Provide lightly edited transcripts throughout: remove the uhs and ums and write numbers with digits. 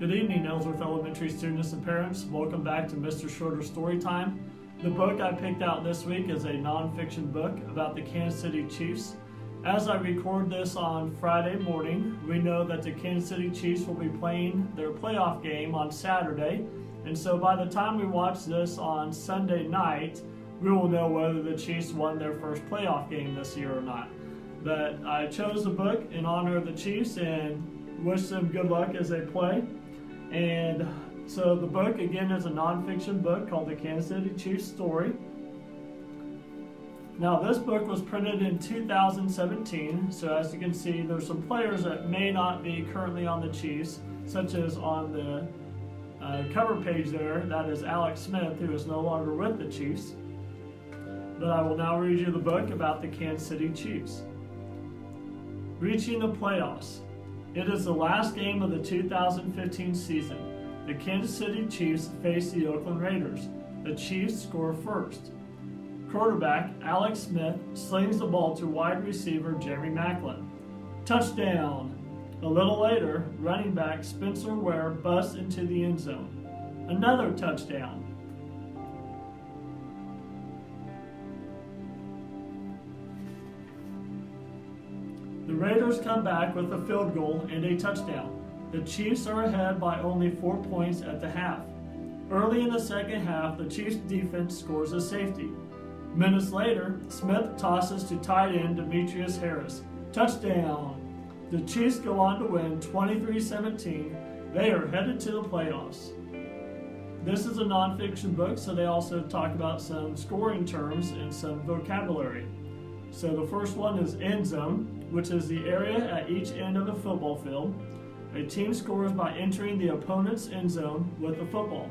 Good evening, Ellsworth Elementary students and parents. Welcome back to Mr. Schroeder's Storytime. The book I picked out this week is a nonfiction book about the Kansas City Chiefs. As I record this on Friday morning, we know that the Kansas City Chiefs will be playing their playoff game on Saturday. And so by the time we watch this on Sunday night, we will know whether the Chiefs won their first playoff game this year or not. But I chose the book in honor of the Chiefs and wish them good luck as they play. And so the book, again, is a nonfiction book called The Kansas City Chiefs Story. Now, this book was printed in 2017, so as you can see, there's some players that may not be currently on the Chiefs, such as on the cover page there, that is Alex Smith, who is no longer with the Chiefs. But I will now read you the book about the Kansas City Chiefs. Reaching the playoffs. It is the last game of the 2015 season. The Kansas City Chiefs face the Oakland Raiders. The Chiefs score first. Quarterback Alex Smith slings the ball to wide receiver Jeremy Maclin. Touchdown! A little later, running back Spencer Ware busts into the end zone. Another touchdown. The Raiders come back with a field goal and a touchdown. The Chiefs are ahead by only 4 points at the half. Early in the second half, the Chiefs defense scores a safety. Minutes later, Smith tosses to tight end Demetrius Harris. Touchdown! The Chiefs go on to win 23-17. They are headed to the playoffs. This is a nonfiction book, so they also talk about some scoring terms and some vocabulary. So the first one is end zone, which is the area at each end of the football field. A team scores by entering the opponent's end zone with the football.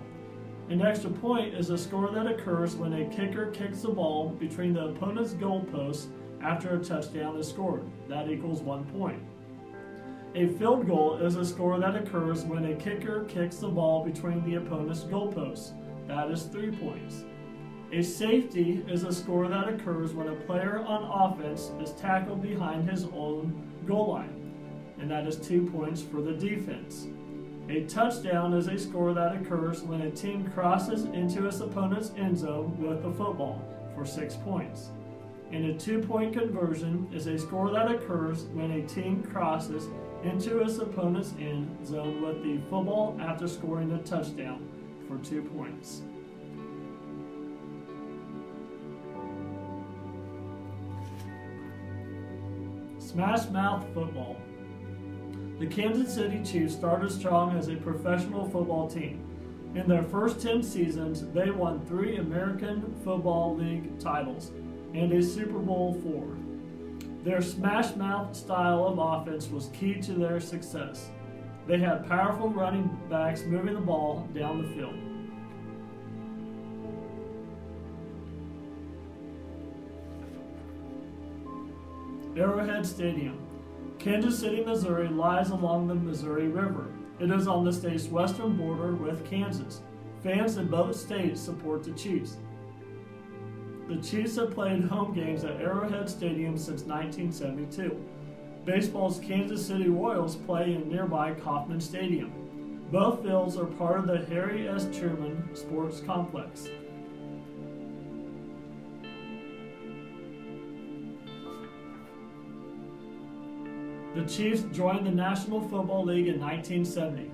An extra point is a score that occurs when a kicker kicks the ball between the opponent's goalposts after a touchdown is scored. That equals 1 point. A field goal is a score that occurs when a kicker kicks the ball between the opponent's goalposts. That is 3 points. A safety is a score that occurs when a player on offense is tackled behind his own goal line, and that is 2 points for the defense. A touchdown is a score that occurs when a team crosses into its opponent's end zone with the football for 6 points. And a 2-point conversion is a score that occurs when a team crosses into its opponent's end zone with the football after scoring a touchdown for 2 points. Smash Mouth Football. The Kansas City Chiefs started strong as a professional football team. In their first 10 seasons, they won 3 American Football League titles and a Super Bowl IV. Their smash mouth style of offense was key to their success. They had powerful running backs moving the ball down the field. Arrowhead Stadium. Kansas City, Missouri lies along the Missouri River. It is on the state's western border with Kansas. Fans in both states support the Chiefs. The Chiefs have played home games at Arrowhead Stadium since 1972. Baseball's Kansas City Royals play in nearby Kauffman Stadium. Both fields are part of the Harry S. Truman Sports Complex. The Chiefs joined the National Football League in 1970.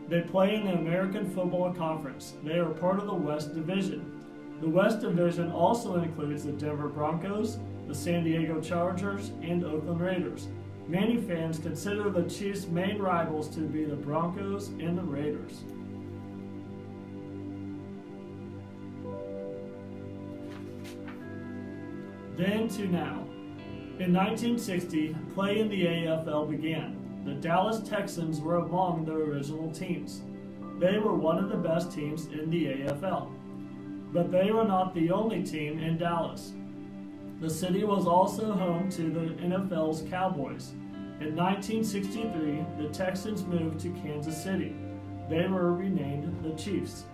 They play in the American Football Conference. They are part of the West Division. The West Division also includes the Denver Broncos, the San Diego Chargers, and Oakland Raiders. Many fans consider the Chiefs' main rivals to be the Broncos and the Raiders. Then to now. In 1960, play in the AFL began. The Dallas Texans were among the original teams. They were one of the best teams in the AFL. But they were not the only team in Dallas. The city was also home to the NFL's Cowboys. In 1963, the Texans moved to Kansas City. They were renamed the Chiefs.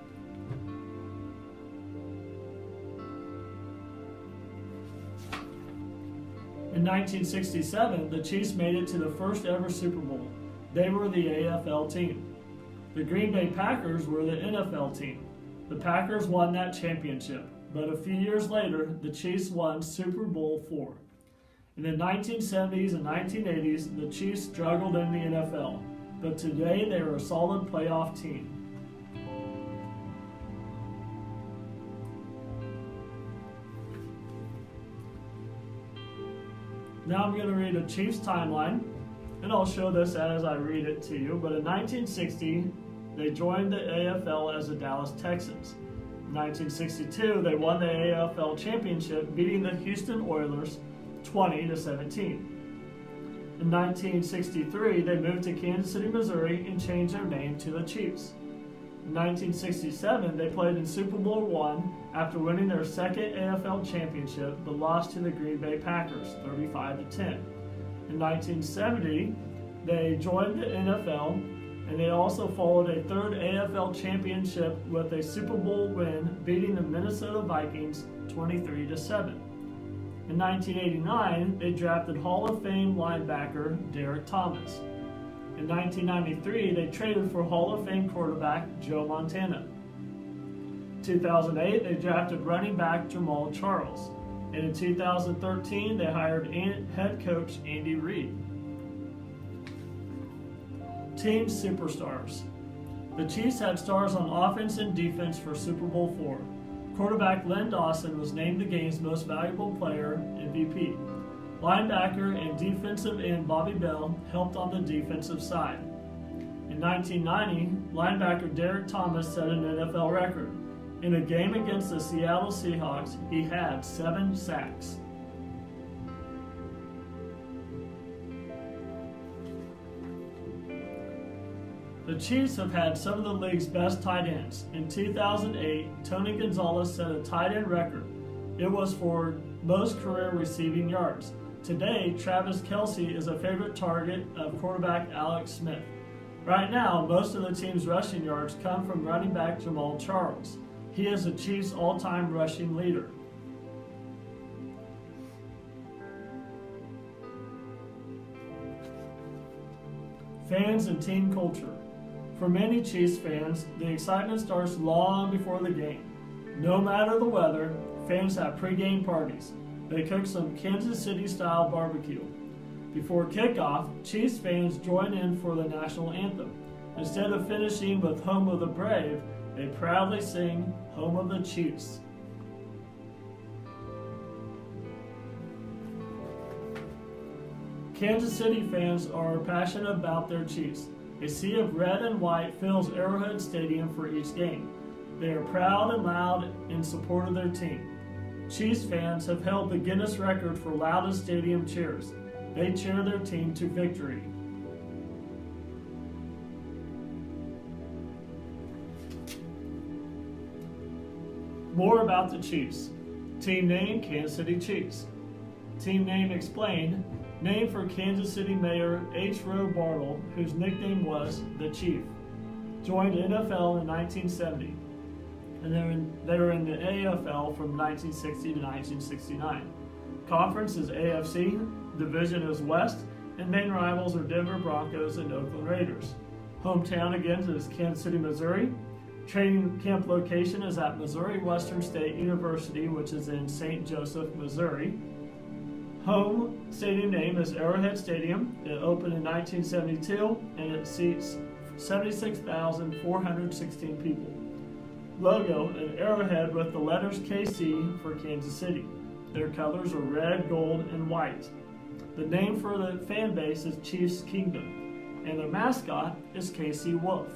In 1967, the Chiefs made it to the first ever Super Bowl. They were the AFL team. The Green Bay Packers were the NFL team. The Packers won that championship, but a few years later, the Chiefs won Super Bowl IV. In the 1970s and 1980s, the Chiefs struggled in the NFL, but today they are a solid playoff team. Now I'm going to read a Chiefs timeline, and I'll show this as I read it to you. But in 1960, they joined the AFL as the Dallas Texans. In 1962, they won the AFL championship, beating the Houston Oilers 20-17. In 1963, they moved to Kansas City, Missouri, and changed their name to the Chiefs. In 1967, they played in Super Bowl I after winning their second AFL championship, but lost to the Green Bay Packers 35-10. In 1970, they joined the NFL, and they also followed a third AFL championship with a Super Bowl win, beating the Minnesota Vikings 23-7. In 1989, they drafted Hall of Fame linebacker Derek Thomas. In 1993, they traded for Hall of Fame quarterback Joe Montana. In 2008, they drafted running back Jamal Charles. And in 2013, they hired head coach Andy Reid. Team superstars. The Chiefs had stars on offense and defense for Super Bowl IV. Quarterback Len Dawson was named the game's most valuable player, MVP. Linebacker and defensive end Bobby Bell helped on the defensive side. In 1990, linebacker Derek Thomas set an NFL record. In a game against the Seattle Seahawks, he had 7 sacks. The Chiefs have had some of the league's best tight ends. In 2008, Tony Gonzalez set a tight end record. It was for most career receiving yards. Today, Travis Kelce is a favorite target of quarterback Alex Smith. Right now, most of the team's rushing yards come from running back Jamal Charles. He is the Chiefs' all-time rushing leader. Fans and team culture. For many Chiefs fans, the excitement starts long before the game. No matter the weather, fans have pre-game parties. They cook some Kansas City-style barbecue. Before kickoff, Chiefs fans join in for the national anthem. Instead of finishing with Home of the Brave, they proudly sing Home of the Chiefs. Kansas City fans are passionate about their Chiefs. A sea of red and white fills Arrowhead Stadium for each game. They are proud and loud in support of their team. Chiefs fans have held the Guinness record for loudest stadium cheers. They cheer their team to victory. More about the Chiefs. Team name, Kansas City Chiefs. Team name explained, named for Kansas City Mayor H. Roe Bartle, whose nickname was the Chief. Joined NFL in 1970. And they were in the AFL from 1960 to 1969. Conference is AFC, division is West, and main rivals are Denver Broncos and Oakland Raiders. Hometown again is Kansas City, Missouri. Training camp location is at Missouri Western State University, which is in St. Joseph, Missouri. Home stadium name is Arrowhead Stadium. It opened in 1972 and it seats 76,416 people. Logo, an arrowhead with the letters KC for Kansas City. Their colors are red, gold, and white. The name for the fan base is Chiefs Kingdom, and their mascot is KC Wolf.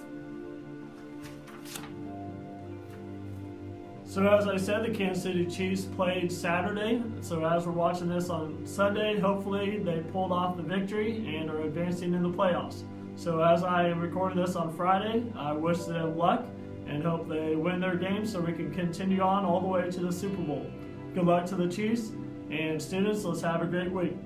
So as I said, the Kansas City Chiefs played Saturday. So as we're watching this on Sunday, hopefully they pulled off the victory and are advancing in the playoffs. So as I am recording this on Friday, I wish them luck and hope they win their game so we can continue on all the way to the Super Bowl. Good luck to the Chiefs, and students, let's have a great week.